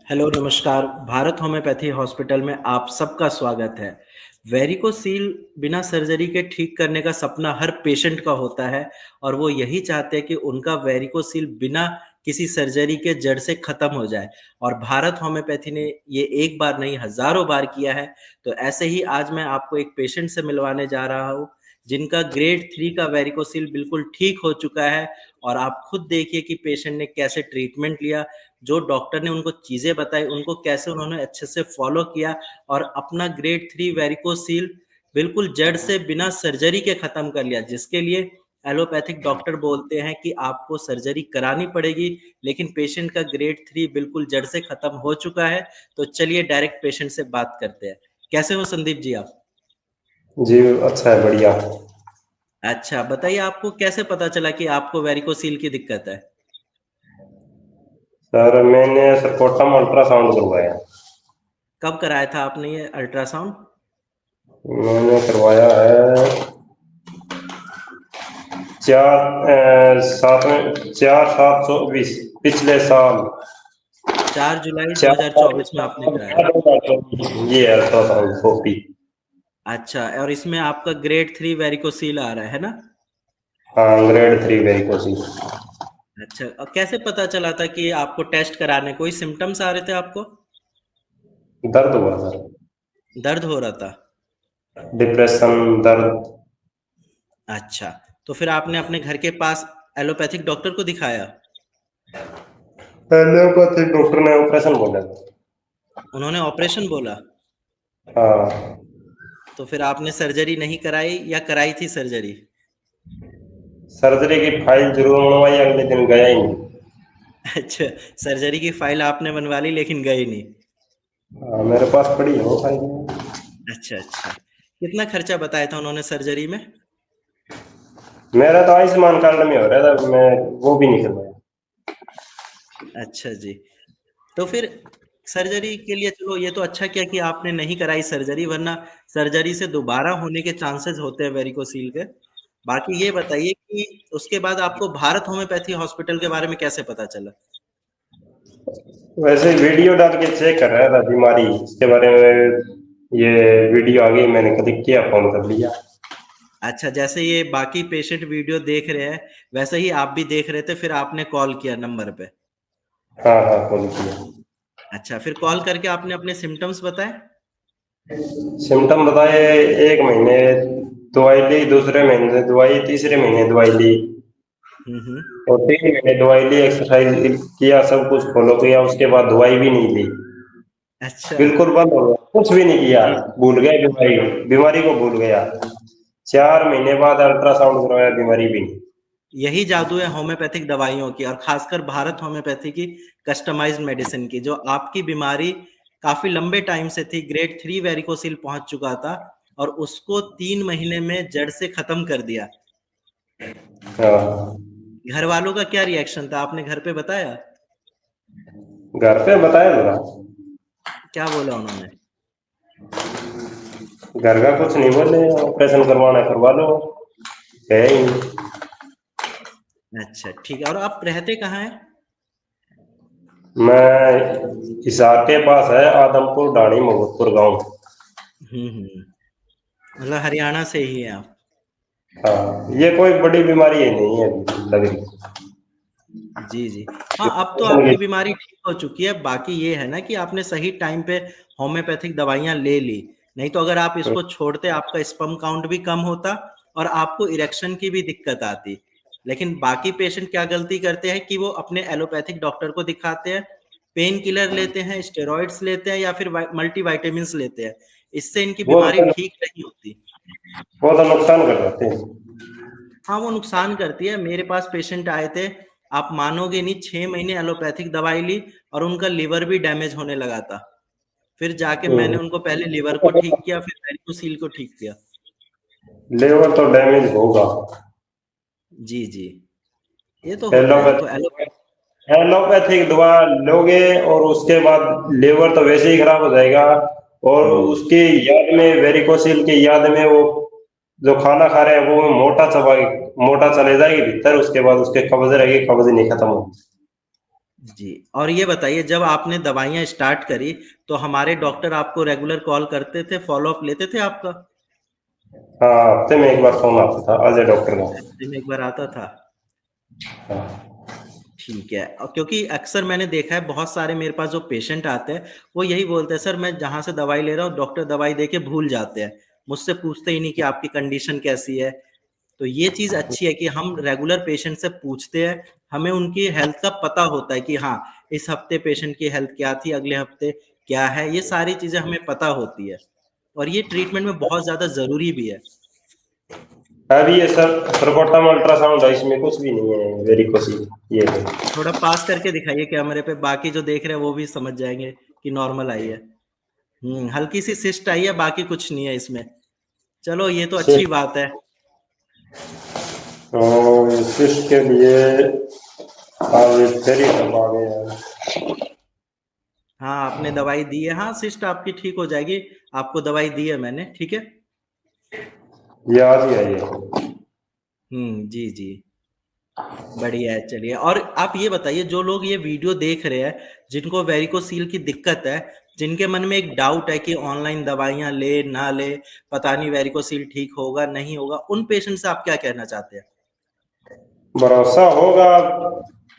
Hello, नमस्कार। Bharat homeopathy hospital में आप सबका स्वागत है। वेरिकोसील बिना सर्जरी के ठीक करने का सपना हर पेशेंट का होता है और वो यही चाहते हैं कि उनका वेरिकोसील बिना किसी सर्जरी के जड़ से खत्म हो जाए और भारत होम्योपैथी ने ये एक बार नहीं हज़ारों बार किया है। तो ऐसे ही आज मैं आपको एक पेशेंट से मिलवाने जा रहा हूँ, जिनका ग्रेड 3 का वेरिकोसील बिल्कुल ठीक हो चुका है और आप खुद देखिए कि पेशेंट ने कैसे ट्रीटमेंट लिया, जो डॉक्टर ने उनको चीज़ें बताई, उनको कैसे उन्होंने अच्छे से फ़ॉलो किया और अपना ग्रेड 3 वेरिकोसील बिल्कुल जड़ से बिना सर्जरी के ख़त्म कर लिया, जिसके लिए एलोपैथिक डॉक्टर बोलते हैं कि आपको सर्जरी करानी पड़ेगी, लेकिन पेशेंट का ग्रेड 3 बिल्कुल जड़ से ख़त्म हो चुका है। तो चलिए डायरेक्ट पेशेंट से बात करते हैं। कैसे हो संदीप जी आप? जी, अच्छा है, बढ़िया। अच्छा, बताइए आपको कैसे पता चला कि आपको वेरिकोसील की दिक्कत है? सर मैंने सरकोटम अल्ट्रासाउंड करवाया। कब कराया था आपने ये अल्ट्रासाउंड? मैंने करवाया है चार सात 24 पिछले साल। 4 जुलाई चार 2024 में आपने कराया। 2024 ये है अल्ट्रासाउंड कॉपी। अच्छा, और इसमें आपका ग्रेड 3 वेरिकोसील आ रहा है ना? हाँ, ग्रेड 3 वेरिकोसिस। अच्छा, और कैसे पता चला था कि आपको टेस्ट कराने कोई सिम्पटम्स आ रहे थे आपको? दर्द हुआ सर। दर्द हो रहा था? डिप्रेशन, दर्द। अच्छा, तो फिर आपने अपने घर के पास एलोपैथिक डॉक्टर को दिखाया? एलोपैथिक डॉक्टर ने ऑपरेशन बोला था। उन्होंने ऑपरेशन बोला? हाँ। तो फिर आपने सर्जरी नहीं कराई या कराई थी सर्जरी? सर्जरी की फाइल जरूर मंगवाई, अगले दिन गया ही नहीं। अच्छा, सर्जरी की फाइल आपने बनवा ली लेकिन गए नहीं। हाँ, मेरे पास पड़ी है वो फाइल। अच्छा, अच्छा। कितना खर्चा बताया था उन्होंने सर्जरी में? मेरा तो आयुष्मान कार्ड में हो रहा था, मैं वो भी नहीं करवाया। अच्छा जी। तो फिर सर्जरी के लिए चलो ये तो अच्छा किया कि आपने नहीं कराई सर्जरी, वरना सर्जरी से दोबारा होने के चांसेस होते हैं वेरिकोसील के। बाकी ये बताइए कि उसके बाद आपको भारत होम्योपैथी हॉस्पिटल के बारे में कैसे पता चला? वैसे ही वीडियो डाल के चेक कर रहा था बीमारी, इसके बारे में ये वीडियो आ गई, मैंने क्लिक किया, फोन कर लिया। अच्छा, जैसे ये बाकी पेशेंट वीडियो देख रहे हैं, वैसे ही आप भी देख रहे थे, फिर आपने कॉल किया नंबर पे। हाँ हाँ, फोन किया। अच्छा, फिर कॉल करके आपने अपने सिम्पटम्स बताए? सिम्टम बताए। एक महीने दवाई ली, दूसरे महीने दवाई, तीसरे महीने दवाई ली हुँ, हुँ। और 3 महीने दवाई ली, एक्सरसाइज किया, सब कुछ फॉलो किया, उसके बाद दवाई भी नहीं ली। अच्छा। बिल्कुल बंद हो गया, कुछ भी नहीं किया। जी। भूल गया बीमारी, बीमारी को भूल गया। 4 महीने बाद अल्ट्रासाउंड करवाया, बीमारी भी नहीं। यही जादू है होम्योपैथिक दवाइयों की और खासकर भारत होम्योपैथी की कस्टमाइज्ड मेडिसिन की, जो आपकी बीमारी काफ़ी लंबे टाइम से थी, ग्रेड 3 वेरिकोसिल पहुँच चुका था और उसको 3 महीने में जड़ से खत्म कर दिया। हाँ। घरवालों का क्या रिएक्शन था? आपने घर पे बताया? घर पे बताया था। क्या बोला उन्होंने? घर का कुछ नहीं बोले, ऑपरेशन करवाना है करवा लो, है ही नहीं। अच्छा, ठीक है। और आप रहते कहाँ हैं? मैं हिसार के पास है, आदमपुर ढाणी मोहब्बतपुर गांव। हुँ, हुँ। मतलब हरियाणा से ही हैं आप? हाँ, ये कोई बड़ी बीमारी है नहीं है अभी लग रही। जी, जी। हाँ, अब तो ऑपरेशन आपकी की। बीमारी ठीक हो चुकी है, बाकी ये है ना कि आपने सही टाइम पे होम्योपैथिक दवाइयाँ ले ली, नहीं तो अगर आप इसको छोड़ते आपका स्पर्म काउंट भी कम होता और आपको इरेक्शन की भी दिक्कत आती। लेकिन बाकी पेशेंट क्या गलती करते हैं कि वो अपने एलोपैथिक डॉक्टर को दिखाते हैं, पेन किलर लेते हैं, स्टेरॉइड्स लेते हैं या फिर मल्टीविटामिन्स लेते हैं। इससे इनकी वो बीमारी तो ठीक नहीं होती। वो तो नुकसान कर जाते हैं। हाँ, वो नुकसान करती है। मेरे पास पेशेंट आए थे, आप मानोगे नहीं, 6 महीने एलोपैथिक दवाई ली और उनका लिवर भी डैमेज होने लगा था। फिर जाके मैंने उनको पहले लिवर को ठीक किया, फिर वैरिकोसील को ठीक किया। लेवर तो डैमेज होगा। जी, जी। ये तो होता है। तो एलोपैथिक एलोपैथिक दवा लोगे और उसके बाद लेवर तो वैसे ही खराब हो जाएगा, और हुँ। उसकी याद में, वेरिकोसिल की याद में, वो जो खाना खा रहे हैं वो मोटा चबा मोटा चले जाएगी भीतर, उसके बाद उसके कब्ज रहेगी, कब्ज नहीं खत्म होगी। जी। और ये बताइए, जब आपने दवाइयाँ स्टार्ट करी, तो हमारे डॉक्टर आपको रेगुलर कॉल करते थे, फ़ॉलो-अप लेते थे आपका? हाँ, हफ्ते में एक बार फोन आता था अजय डॉक्टर का। हफ्ते में 1 बार आता था? हाँ। ठीक है। क्योंकि अक्सर मैंने देखा है बहुत सारे मेरे पास जो पेशेंट आते हैं, वो यही बोलते हैं, सर मैं जहाँ से दवाई ले रहा हूँ डॉक्टर दवाई दे के भूल जाते हैं। मुझसे पूछते ही नहीं कि आपकी कंडीशन कैसी है? तो ये चीज़ अच्छी है कि हम रेगुलर पेशेंट से पूछते हैं, हमें उनकी हेल्थ का पता होता है कि हाँ, इस हफ्ते पेशेंट की हेल्थ क्या थी, अगले हफ्ते क्या है, ये सारी चीज़ें हमें पता होती है। और ये ट्रीटमेंट में बहुत ज़्यादा ज़रूरी भी है। अभी ये सब सरकोटा में अल्ट्रासाउंड है, इसमें कुछ भी नहीं है वेरिकोसिल। ये है। थोड़ा पास करके दिखाइए कैमरे पे, बाकी जो देख रहे हैं वो भी समझ जाएँगे कि नॉर्मल आई है। हल्की सी सिस्ट आई है, बाकी कुछ नहीं है इसमें। चलो ये तो अच्छी सिर्फ बात है। सिस्ट के लिए आज फेरी करवा गए हैं। हाँ, आपने दवाई दी है। हाँ, सिस्ट आपकी ठीक हो जाएगी। आपको दवाई दी है मैंने, ठीक है? ये आज ही आई है। जी, जी। बढ़िया है, चलिए। और आप ये बताइए, जो लोग ये वीडियो देख रहे हैं, जिनको वेरिकोसील की दिक्कत है, जिनके मन में एक डाउट है कि ऑनलाइन दवाइयाँ ले, ना ले, पता नहीं वेरिकोसील ठीक होगा, नहीं होगा, उन पेशेंट से आप क्या कहना चाहते हैं? भरोसा होगा,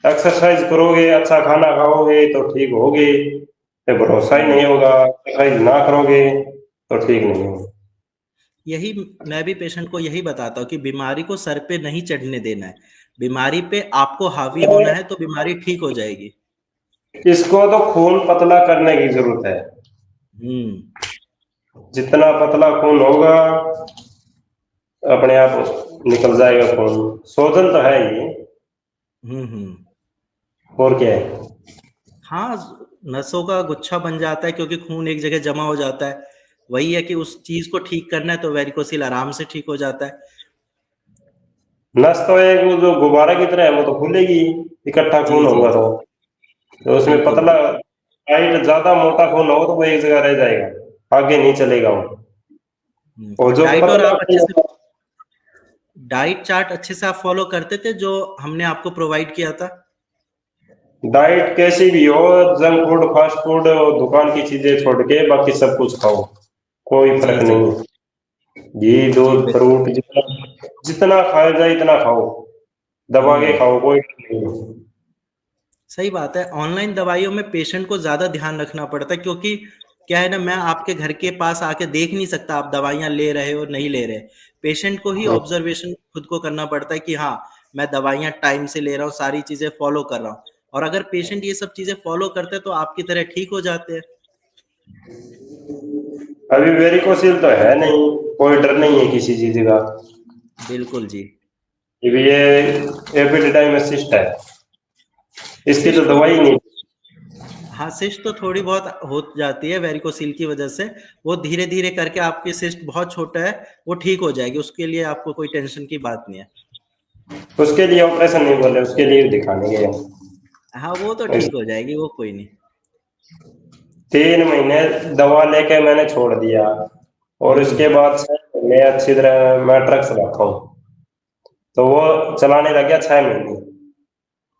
एक्सरसाइज करोगे, अच्छा खाना खाओगे तो ठीक होगे। ये भरोसा ही हुँ। नहीं होगा, एक्सरसाइज ना करोगे तो ठीक नहीं होगा। यही मैं भी पेशेंट को यही बताता हूँ कि बीमारी को सर पे नहीं चढ़ने देना है। बीमारी पे आपको हावी होना है तो बीमारी ठीक हो जाएगी। इसको तो खून पतला करने की जरूरत है। हुँ। जितना पतला खून होगा अपने आप निकल जाएगा खून। शोधन तो है ही। हुँ, हुँ। और क्या है। हाँ, नसों का गुच्छा बन जाता है क्योंकि खून एक जगह जमा हो जाता है। वही है कि उस चीज़ को ठीक करना है तो वेरिकोसिल आराम से ठीक हो जाता है। नस तो एक वो जो गुब्बारा की तरह है, वो तो खुलेगी इकट्ठा जी, खून जी, होगा जी। तो उसमें बिल्कुल, पतला बिल्कुल। टाइट ज्यादा मोटा खून होगा तो वो एक जगह रह जाएगा, आगे नहीं चलेगा वो। और और जो डाइट और पतला आप अच्छे खून से डाइट चार्ट अच्छे से आप फ़ॉलो करते थे जो हमने आपको प्रोवाइड किया था? डाइट कैसी भी हो, जंक फूड फास्ट फूड दुकान की चीजें छोड़ के बाकी सब कुछ खाओ, कोई जी, फर्क जी। नहीं है। घी जी, दूध बिल्कुल। फ्रूट जितना जितना खाया जाए इतना खाओ, दबा के हुँ। खाओ, कोई नहीं है। सही बात है। ऑनलाइन दवाइयों में पेशेंट को ज़्यादा ध्यान रखना पड़ता है क्योंकि क्या है ना, मैं आपके घर के पास आके देख नहीं सकता आप दवाइयाँ ले रहे हो, नहीं ले रहे। पेशेंट को ही ऑब्ज़र्वेशन खुद को करना पड़ता है कि हाँ, मैं दवाइयाँ टाइम से ले रहा हूँ, सारी चीज़ें फ़ॉलो कर रहा हूँ। और अगर पेशेंट ये सब चीज़ें फ़ॉलो करते हैं तो आपकी तरह ठीक हो जाते हैं। अभी वेरिकोसिल तो है नहीं, कोई डर नहीं है किसी चीज का। बिल्कुल जी। ये एपिडिडाइमिस है, इसकी तो सिस्ट तो दवाई नहीं। हाँ, सिस्ट तो थोड़ी बहुत हो जाती है वेरिकोसिल की वजह से। वो धीरे-धीरे करके आपकी सिस्ट बहुत छोटा है, वो ठीक हो जाएगी। उसके लिए आपको कोई टेंशन की बात नहीं है। उसके लिए ऑपरेशन नहीं बोले, उसके लिए दिखाने गए हम। हाँ, वो तो ठीक हो जाएगी, वो कोई नहीं। 3 महीने दवा लेके मैंने छोड़ दिया, और इसके हुँ। बाद 6 महीने अच्छी तरह मैं ट्रक चलाता हूँ, तो वो चलाने लग गया 6 महीने।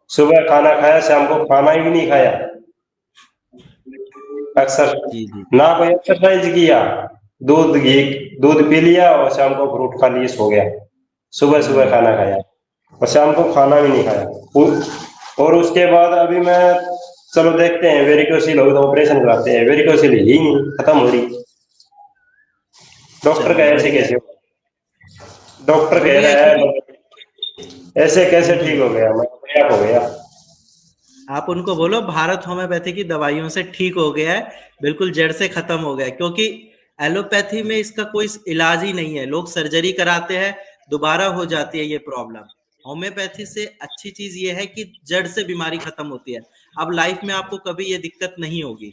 सुबह खाना खाया, शाम को खाना ही नहीं खाया। अक्सर जी, जी। ना कोई एक्सरसाइज किया, दूध घी दूध पी लिया और शाम को फ्रूट खा लिए, सो गया। सुबह सुबह हुँ। खाना खाया और शाम को खाना भी नहीं खाया। और उसके बाद अभी मैं, चलो देखते हैं वेरिकोसिल होगी तो ऑपरेशन कराते हैं, वेरिकोसिल ही नहीं खत्म हो रही। डॉक्टर का चलो ऐसे बढ़िया है। कैसे हो, डॉक्टर कह बढ़िया है रहा क्योंकि है ऐसे कैसे हुँ, ठीक हुँ। हो गया, मैं अपने आप हो गया। आप उनको बोलो भारत होम्योपैथी की दवाइयों से ठीक हो गया है, बिल्कुल जड़ से खत्म हो गया है क्योंकि एलोपैथी में इसका कोई इलाज ही नहीं है। लोग सर्जरी कराते हैं, दोबारा हो जाती है ये प्रॉब्लम। होम्योपैथी से अच्छी चीज़ ये है कि जड़ से बीमारी खत्म होती है। अब लाइफ में आपको कभी ये दिक्कत नहीं होगी।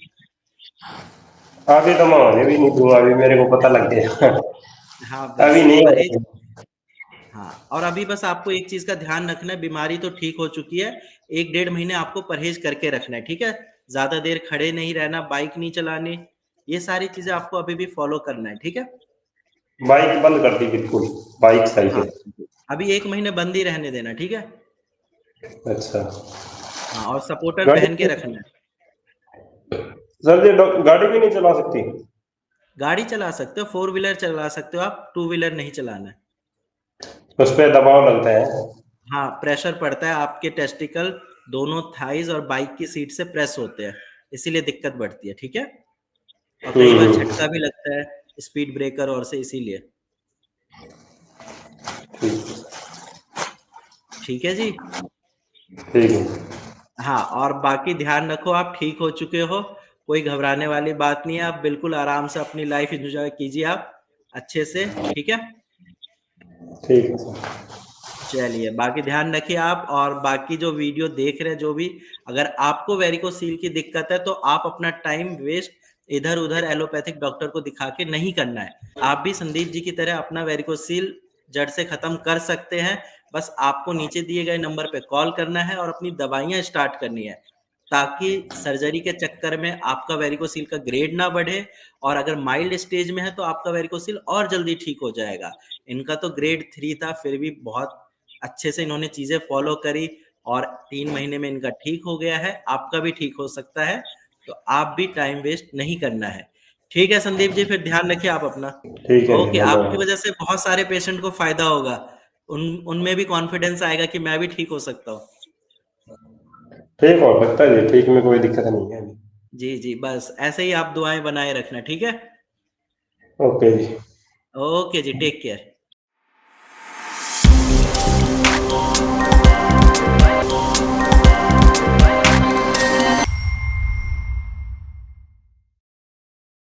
अभी तो मैं होने भी नहीं दूंगा, अभी मेरे को पता लग गया। हाँ, अभी बस नहीं परहेज़। होगा। हाँ, और अभी बस आपको एक चीज़ का ध्यान रखना है, बीमारी तो ठीक हो चुकी है, 1 डेढ़ महीने आपको परहेज़ करके रखना है, ठीक है? ज़्यादा देर खड़े नहीं रहना, बाइक नहीं चलानी, ये सारी चीज़ें आपको अभी भी फ़ॉलो करना है, ठीक है? बाइक बंद कर दी बिल्कुल, बाइक हाँ, साइकिल। बिल्कुल। अभी 1 महीने बंद ही रहने देना, ठीक है? अच्छा। हाँ, और सपोर्टर गाड़ी पहन के रखना है। सर जी गाड़ी भी नहीं चला सकती? गाड़ी चला सकते हो, 4 व्हीलर चला सकते हो आप, 2 व्हीलर नहीं चलाना है। उस पे दबाव लगता है? हाँ, प्रेशर पड़ता है, आपके टेस्टिकल दोनों थाइज और बाइक की सीट से प्रेस होते हैं, इसीलिए दिक्कत बढ़ती है, ठीक है? और कई बार झटका भी लगता है स्पीड ब्रेकर और से, इसीलिए। ठीक। ठीक है जी। ठीक है। हाँ, और बाकी ध्यान रखो, आप ठीक हो चुके हो, कोई घबराने वाली बात नहीं है, आप बिल्कुल आराम से अपनी लाइफ एंजॉय कीजिए आप अच्छे से, ठीक है? ठीक है सर। चलिए, बाकी ध्यान रखिए आप, और बाकी जो वीडियो देख रहे हैं जो भी, अगर आपको वेरिकोसील की दिक्कत है तो आप अपना टाइम वेस्ट इधर उधर एलोपैथिक डॉक्टर को दिखा के नहीं करना है। आप भी संदीप जी की तरह अपना वेरिकोसील जड़ से खत्म कर सकते हैं। बस आपको नीचे दिए गए नंबर पे कॉल करना है और अपनी दवाइयां स्टार्ट करनी है, ताकि सर्जरी के चक्कर में आपका वेरिकोसील का ग्रेड ना बढ़े, और अगर माइल्ड स्टेज में है तो आपका वेरिकोसील और जल्दी ठीक हो जाएगा। इनका तो ग्रेड 3 था, फिर भी बहुत अच्छे से इन्होंने चीजें फॉलो करी, और 3 महीने में इनका ठीक हो गया है, आपका भी ठीक हो सकता है। तो आप भी टाइम वेस्ट नहीं करना है। ठीक है संदीप जी, फिर ध्यान रखिए आप अपना। ठीक है ओके, आपकी धन्यवाद। वजह से बहुत सारे पेशेंट को फायदा होगा, उनमें भी कॉन्फिडेंस आएगा कि मैं भी ठीक हो सकता हूँ। ठीक हो सकता है जी, ठीक में कोई दिक्कत नहीं है। जी जी, बस ऐसे ही आप दुआएं बनाए रखना, ठीक है? ओके जी। ओके जी, टेक केयर।